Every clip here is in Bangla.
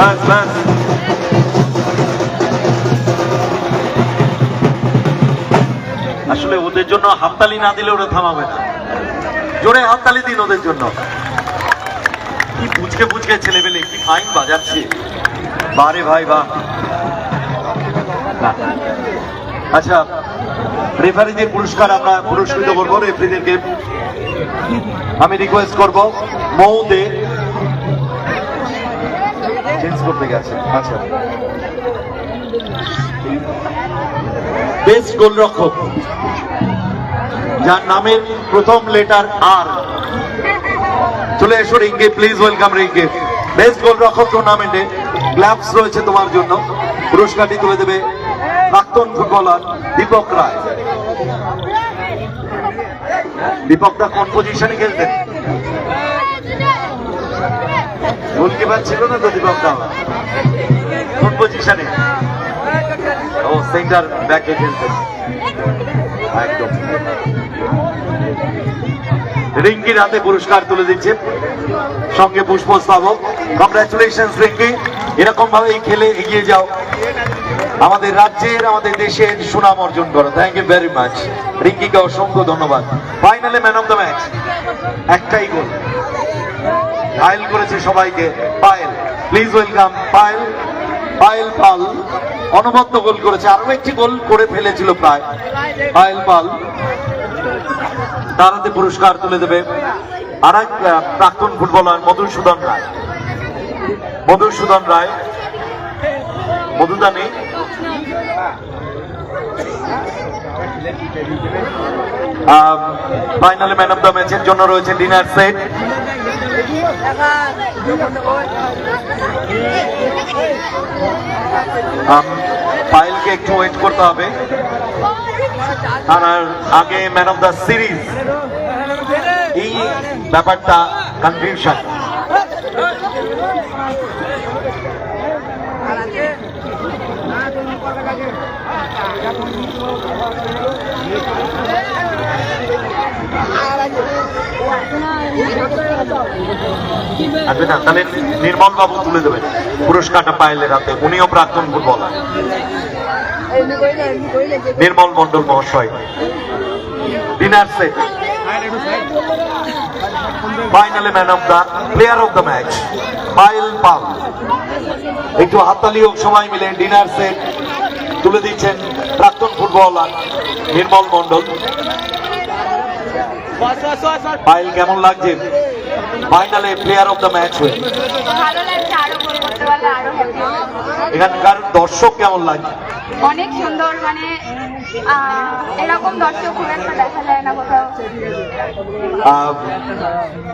ব্যাস ব্যাস। আসলে ওদের জন্য হাততালি না দিলে ওরা থামাবে না, জোরে হাততালি দিন ওদের জন্য। কি বুঝকে বুঝকে ছেলেবেলে কি ফাইন বাজাচ্ছে, বারে ভাই বাহ। আচ্ছা, রেফারিদের পুরস্কার আমরা পুরস্কৃত করবো। রেফারিদেরকে আমি রিকোয়েস্ট করবো মৌদে চেঞ্জ করতে গেছে। আচ্ছা, বেস্ট গোলরক্ষক যার নামের প্রথম লেটার আর, চলে এসো রিঙ্কে, প্লিজ ওয়েলকাম রিঙ্কে। বেস্ট গোলরক্ষক টুর্নামেন্টে গ্লাভস রয়েছে তোমার জন্য। পুরস্কারটি তুলে দেবে প্রাক্তন ফুটবলার দীপক রায়। দীপকটা কোন পজিশনে খেলতেন? গোলকিপার ছিল না তো দীপকটা? কোন পজিশনে? ও সেন্টার ব্যাকে খেলতেন একদম। রিঙ্কির হাতে পুরস্কার তুলে দিচ্ছে, সঙ্গে পুষ্পস্তবক। কংগ্রাচুলেশন রিঙ্কি, এরকম ভাবেই খেলে এগিয়ে যাও, আমাদের রাজ্যের আমাদের দেশের সুনাম অর্জন করো। থ্যাংক ইউ ভেরি মাচ রিঙ্কিকে, অসংখ্য ধন্যবাদ। ফাইনালে ম্যান অফ দ্য ম্যাচ, একটাই গোল পায়েল করেছে সবাইকে। Payel, please welcome Payel. পায়েল পাল অনবদ্য গোল করেছে, আরো একটি গোল করে ফেলেছিল প্রায়। পায়েল পাল, তার হাতে পুরস্কার তুলে দেবে আর এক প্রাক্তন ফুটবলার মধুসূদন রায়। মধুসূদন রায়, মধুদা নেই? ফাইনালে ম্যান অফ দ্য ম্যাচের জন্য রয়েছে ডিনার সেট। পায়েলকে একটু ওয়েট করতে হবে। আর আগে ম্যান অফ দ্য সিরিজ, এই ব্যাপারটা কনফিউশন। আসবে না, তাহলে নির্মল বাবু তুলে দেবেন পুরস্কারটা পায়েলের হাতে, উনিও প্রাক্তন ফুটবলার। নির্মল মন্ডল মহাশয়। ডিনার সেট, ফাইনালে man of the player of the match Payel Pal. একটু হাততালি হোক সবাই মিলে। ডিনার সেট তুলে দিচ্ছেন প্রাক্তন ফুটবলার নির্মল মন্ডল। পায়েল, কেমন লাগছে ফাইনালে প্লেয়ার অফ দ্য ম্যাচ হয়ে? এখানকার দর্শক কেমন লাগছে? অনেক সুন্দর, মানে এরকম দর্শক খুব একটা দেখা যায় না কোথাও।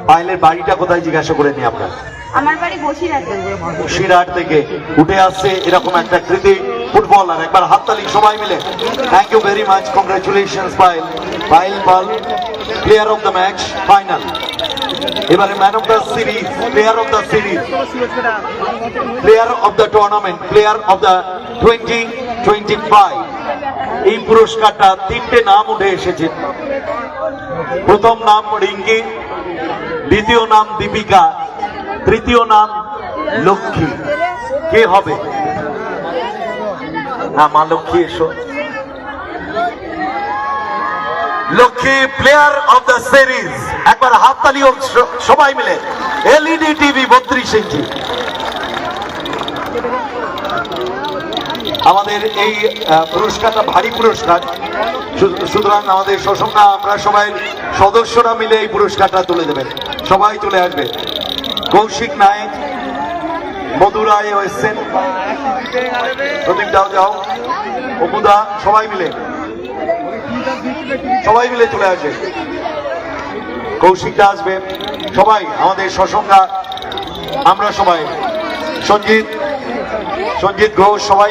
পায়েলের বাড়িটা কোথায় জিজ্ঞাসা করে নি আপনার? আমার বাড়ি বসিরহাটে। বসিরহাট থেকে উঠে আসছে এরকম একটা কৃতি ফুটবলার, একবার হাততালি সবাই মিলে। Thank you very much, congratulation Payel. Payel Pal, player of the match final. এবারে man of the series, player of the series, player of the tournament, player of the 2025। এই পুরস্কারটা তিনটে নাম উঠে এসেছে। প্রথম নাম রিঙ্কি, দ্বিতীয় নাম দীপিকা, তৃতীয় নাম লক্ষ্মী। কে হবে? হ্যাঁ, মা লক্ষ্মী এসো। Lakshmi player of the series, একবার হাততালি হোক সবাই মিলে। এলইডি টিভি 32 ইঞ্চি। আমাদের এই পুরস্কারটা ভারী পুরস্কার, সুতরাং আমাদের সসংখ্যা আমরা সবাই সদস্যরা মিলে এই পুরস্কারটা তুলে দেবেন। সবাই চলে আসবে। কৌশিক নায়ক, মধুরায় এসছেন, প্রদীপ দাও যাও, অপুদা, সবাই মিলে চলে আসবে। কৌশিকটা আসবে, সবাই আমাদের সসংখ্যা, আমরা সবাই, সঞ্জিত ঘোষ, সবাই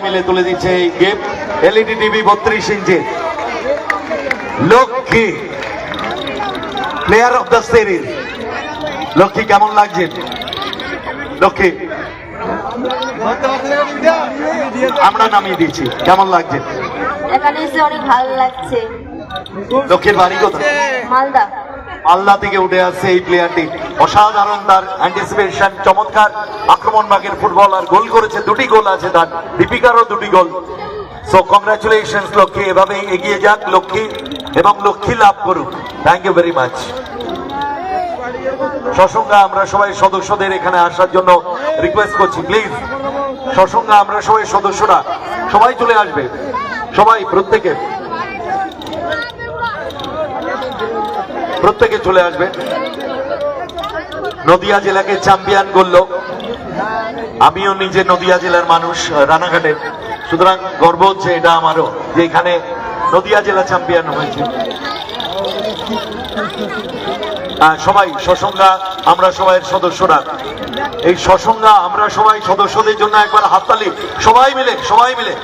মিলে তুলে দিচ্ছে এই gift. LED TV 32 inch. Lakshmi player of the series. Lakshmi, কেমন লাগছে? লক্ষ্মী, আমরা নামিয়ে দিচ্ছি, কেমন লাগছে? এখানে এসে অনেক ভালো লাগছে। লক্ষ্মীর বাড়ি কোথায়? মালদা। মালদা থেকে উঠে আসছে এই প্লেয়ারটি। অসাধারণ তার অ্যান্টিসিপেশন, চমৎকার আক্রমণ ভাগের ফুটবলার, গোল করেছে, 2টি গোল আছে তার, দীপিকারও 2টি গোল। সো কংগ্রাচুলেশনস লক্ষ্মী, এভাবেই এগিয়ে যাক লক্ষ্মী এবং লক্ষ্মী লাভ করুক। Thank you very much. সসংজ্ঞা আমরা সবাই সদস্যদের এখানে আসার জন্য রিকোয়েস্ট করছি, প্লিজ। সসংজ্ঞা আমরা সবাই সদস্যরা সবাই চলে আসবে, সবাই প্রত্যেকে চলে আসবে। নদিয়া জেলাকে চ্যাম্পিয়ন করলো, আমিও নিজে নদিয়া জেলার মানুষ, রানাঘাটের, সুতরাং গর্ব হচ্ছে এটা আমারও যে এখানে নদিয়া জেলা চ্যাম্পিয়ন হয়েছে। সবাই সসংজ্ঞা আমরা সবাই সদস্যরা, এই সসংজ্ঞা আমরা সবাই সদস্যদের জন্য একবার হাততালি, সবাই মিলে।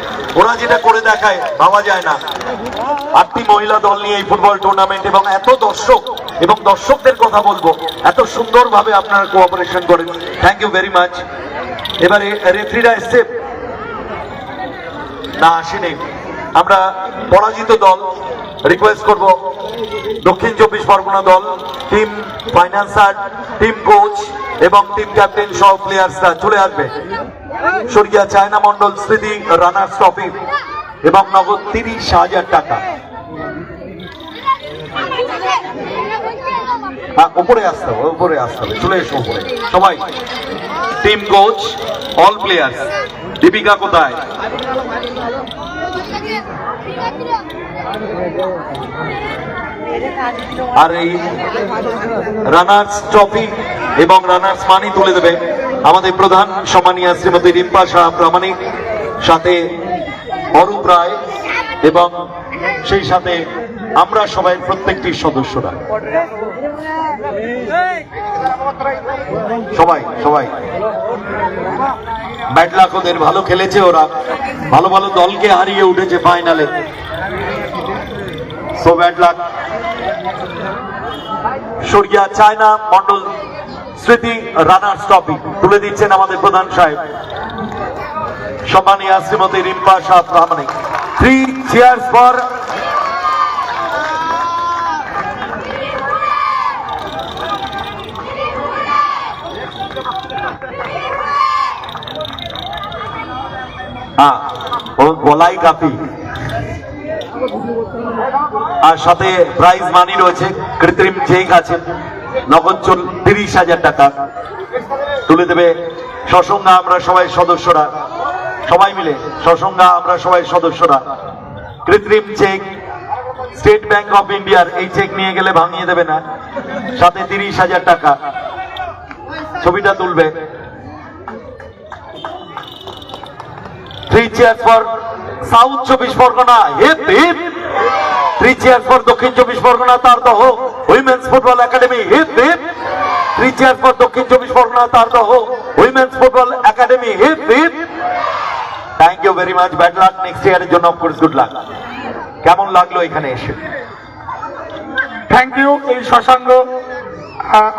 ওরা যেটা করে দেখায় ভাবা যায় না। 8টি মহিলা দল নিয়ে এই ফুটবল টুর্নামেন্ট, এবং এত দর্শক এবং দর্শকদের কথা বলবো, এত সুন্দরভাবে আপনারা কোঅপারেশন করেন, থ্যাংক ইউ ভেরি মাচ। এবারে রেফারিরা এসছে না, আসেনি। আমরা পরাজিত দল রিকোয়েস্ট করব, দক্ষিণ 24 পরগনা দল, টিম ফাইন্যান্সার, টিম কোচ এবং টিম ক্যাপ্টেন সহ প্লেয়ার্সরা চলে আসবে। স্বর্গীয় চায়না মন্ডল স্মৃতি রানার্স ট্রফি এবং নগদ 30,000 টাকা। উপরে আসতে হবে, চলে এসো উপরে সবাই। Team coach, all players. Deepika কোথায়? আর এই রানার্স ট্রফি এবং রানার্স মানি তুলে দেবে আমাদের প্রধান সম্মানীয় শ্রীমতী রিম্পা শাহ প্রামাণিক, সাথে অরূপ রায় এবং সেই সাথে আমরা সবাই প্রত্যেকটি সদস্যরা সবাই ব্যাড লাক, ওদের ভালো খেলেছে, ওরা ভালো ভালো দলকে হারিয়ে উঠেছে ফাইনালে। So bad luck. স্বর্গীয় চায়না মন্ডল স্মৃতি রানার্স ট্রফি তুলে দিচ্ছেন আমাদের প্রধান সাহেব সম্মানীয় শ্রীমতী রিম্পা শাহ প্রামাণিক। 3 cheers for বলাই কাফি। আর সাথে প্রাইজ মানি রয়েছে, কৃত্রিম চেক আছে, নগদ 30,000 টাকা তুলে দেবে সসংজ্ঞা আমরা সবাই সদস্যরা, সবাই মিলে সসংজ্ঞা আমরা সবাই সদস্যরা। কৃত্রিম চেক, স্টেট ব্যাংক অফ ইন্ডিয়ার, এই চেক নিয়ে গেলে ভাঙিয়ে দেবে না, সাথে 30,000 টাকা। ছবিটা তুলবে। 3 cheers for south 24 Pargana, hip hip. 3 cheers for Dakshin 24 Pargana Tardaha women's football academy, hip hip. 3 cheers for Dakshin 24 Pargana Tardaha women's football academy, hip hip. Thank you very much, bad luck next ইয়ারের জন্য, অফকোর্স গুড লাক। কেমন লাগলো এখানে এসে? Thank you. এই শশাঙ্গ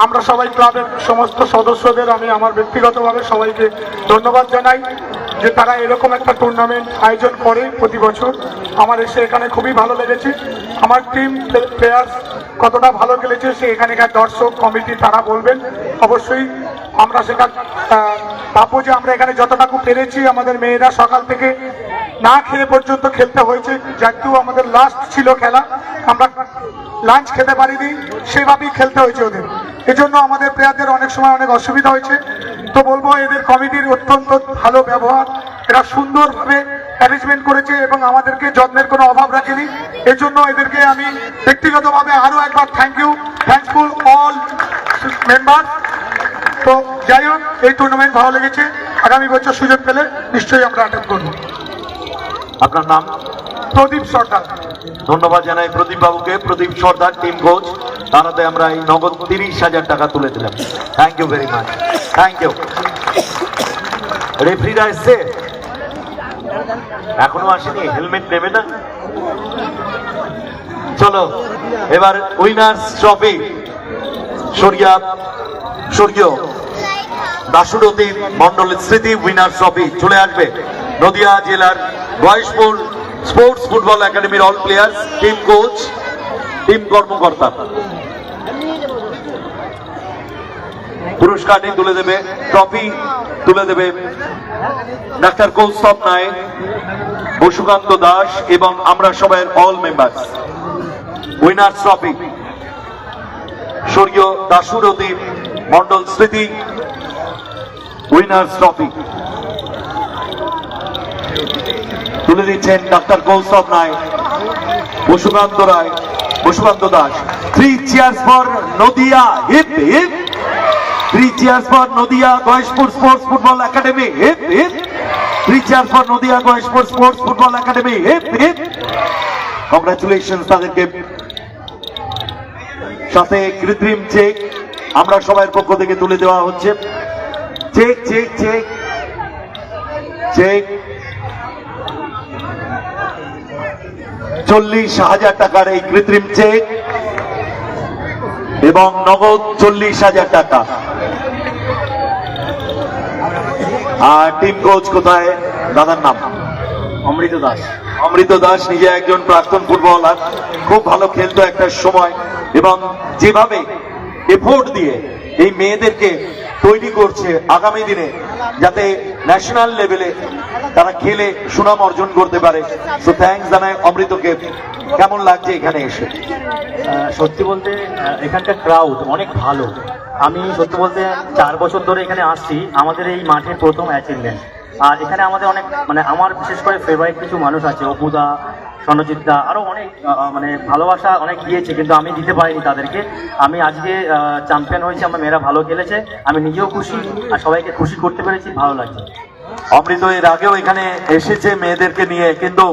আমরা সবাই ক্লাবের সমস্ত সদস্যদের আমি আমার ব্যক্তিগতভাবে সবাইকে ধন্যবাদ জানাই যে তারা এরকম একটা টুর্নামেন্ট আয়োজন করে প্রতি বছর। আমার এসে এখানে খুবই ভালো লেগেছে। আমার টিম প্লেয়ার্স কতটা ভালো খেলেছে সে এখানকার দর্শক কমিটি তারা বলবেন অবশ্যই। আমরা সেখানে ভাববো যে আমরা এখানে যতটুকু পেরেছি, আমাদের মেয়েরা সকাল থেকে না খেয়ে পর্যন্ত খেলতে হয়েছে, যেহেতু আমাদের লাস্ট ছিল খেলা, আমরা লাঞ্চ খেতে পারিনি, সেভাবেই খেলতে হয়েছে ওদের। এজন্য আমাদের প্লেয়ারদের অনেক সময় অনেক অসুবিধা হয়েছে। তো বলবো এদের কমিটির অত্যন্ত ভালো ব্যবহার, এরা সুন্দরভাবে অ্যারেঞ্জমেন্ট করেছে এবং আমাদেরকে যত্নের কোনো অভাব রাখেনি। এজন্য এদেরকে আমি ব্যক্তিগতভাবে আরো একবার থ্যাঙ্কফুল অল মেম্বার। তো যাই হোক, এই টুর্নামেন্ট ভালো লেগেছে। আগামী বছর সুযোগ পেলে নিশ্চয়ই আমরা অ্যাটেন্ড করবো। আপনার নাম? প্রদীপ সরকার। ধন্যবাদ জানাই প্রদীপ বাবুকে, প্রদীপ সর্দার টিম কোচ। তারাতে আমরা এই নগদ 30,000 টাকা তুলে দিলাম। Thank you very much, thank you. রেফারিরা এসছে? এখনো আসেনি, হেলমেট নেবে না? চলো এবার উইনার্স ট্রফি, স্বর্গীয় দাশুরথী মন্ডলের স্মৃতি উইনার্স ট্রফি চলে আসবে নদিয়া জেলার বয়সপুর স্পোর্টস ফুটবল একাডেমির all players, team coach, team কর্মকর্তা। পুরস্কারটি তুলে দেবে, ট্রফি তুলে দেবে ডাক্তার কৌস্তব নায়ক, বসুকান্ত দাস এবং আমরা সবাই অল মেম্বার্স। উইনার্স ট্রফি স্বর্গীয় দাসুরদী মন্ডল স্মৃতি উইনার্স ট্রফি তুলে দিচ্ছেন ডাক্তার Kaustav Nayak, Basukanta Das. 3 cheers for Nadia, hip hip. 3 cheers for Nadia Gayeshpur sports football academy, hip hip. 3 cheers for Nadia Gayeshpur sports football academy, hip hip. Congratulation তাদেরকে। সাথে কৃত্রিম চেক আমরা সবার পক্ষ থেকে তুলে দেওয়া হচ্ছে। চেক চেক চেক চেক 40,000 টাকার এই কৃত্রিম চেক এবং নগদ 40,000 টাকা। আর টিম কোচ কোথায়? দাদার নাম অমৃত দাস। অমৃত দাস নিজে একজন প্রাক্তন ফুটবলার, খুব ভালো খেলতো একটা সময় এবং যেভাবে এফোর্ট দিয়ে এই মেয়েদেরকে তৈরি করছে আগামী দিনে যাতে ন্যাশনাল লেভেলে তারা খেলে সুনাম অর্জন করতে পারে। সো থ্যাঙ্কস জানাই অমৃতকে। কেমন লাগছে এখানে এসে? সত্যি বলতে এখানকার ক্রাউড অনেক ভালো। আমি সত্যি বলতে 4 বছর ধরে এখানে আসছি, আমাদের এই মাঠে প্রথম অ্যাটেন্ডেন্স। আর এখানে আমাদের অনেক আমার বিশেষ করে ফেভারিট কিছু মানুষ আছে, অপুদা, সনজিৎ দা, আরও অনেক ভালোবাসা অনেক দিয়েছে, কিন্তু আমি দিতে পারিনি তাদেরকে। আমি আজকে চ্যাম্পিয়ন হয়েছি, আমার মেয়েরা ভালো খেলেছে, আমি নিজেও খুশি আর সবাইকে খুশি করতে পেরেছি, ভালো লাগছে। অমৃত এর আগেও এখানে এসেছে মেয়েদেরকে নিয়ে, কিন্তু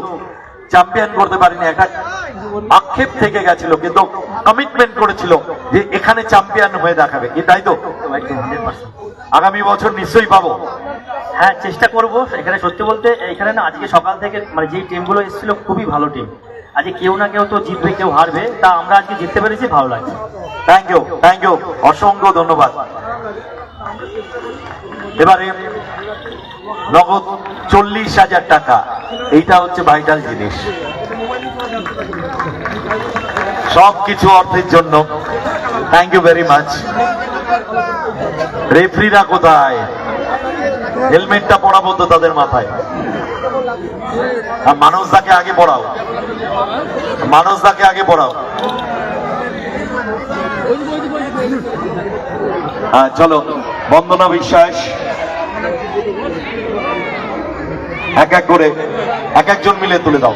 চ্যাম্পিয়ন করতে পারিনি। একটা আক্ষেপ থেকে গেছিল, কিন্তু কমিটমেন্ট করেছিল যে এখানে চ্যাম্পিয়ন হয়ে দেখাবে, কি তাই তো? আগামী বছর নিশ্চয়ই পাবো। হ্যাঁ, চেষ্টা করবো। এখানে সত্যি বলতে এখানে না আজকে সকাল থেকে যেই টিমগুলো এসেছিল খুবই ভালো টিম। আজকে কেউ না কেউ তো জিতবে, কেউ হারবে, তা আমরা আজকে জিততে পেরেছি, ভালো লাগছে। থ্যাংক ইউ, অসংখ্য ধন্যবাদ। এবারে নগদ 40,000 টাকা, এইটা হচ্ছে ভাইটাল জিনিস। সবকিছু অর্থের জন্য। Thank you very much. রেফারিরা কোথায়? হেলমেটটা পরাবো তো তাদের মাথায়। মানুষদাকে আগে পড়াও, চলো বন্দনা বিশ্বাস এক এক করে এক একজন মিলে তুলে দাও।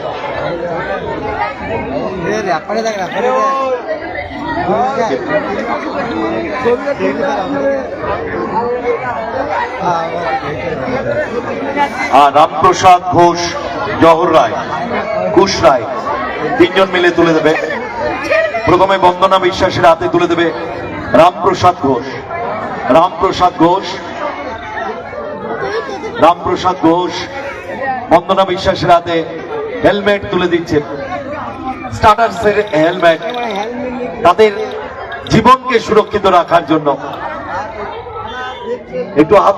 রামপ্রসাদ ঘোষ, জহর রায়, কুশ রায়, 3 জন মিলে তুলে দেবে। প্রথমে বন্দনা বিশ্বাসের হাতে তুলে দেবে রামপ্রসাদ ঘোষ। বন্দনা বিশ্বাসের হাতে হেলমেট তুলে দিচ্ছে, স্টার্টার্সের হেলমেট, তাদের জীবনকে সুরক্ষিত রাখার জন্য। একটু হাত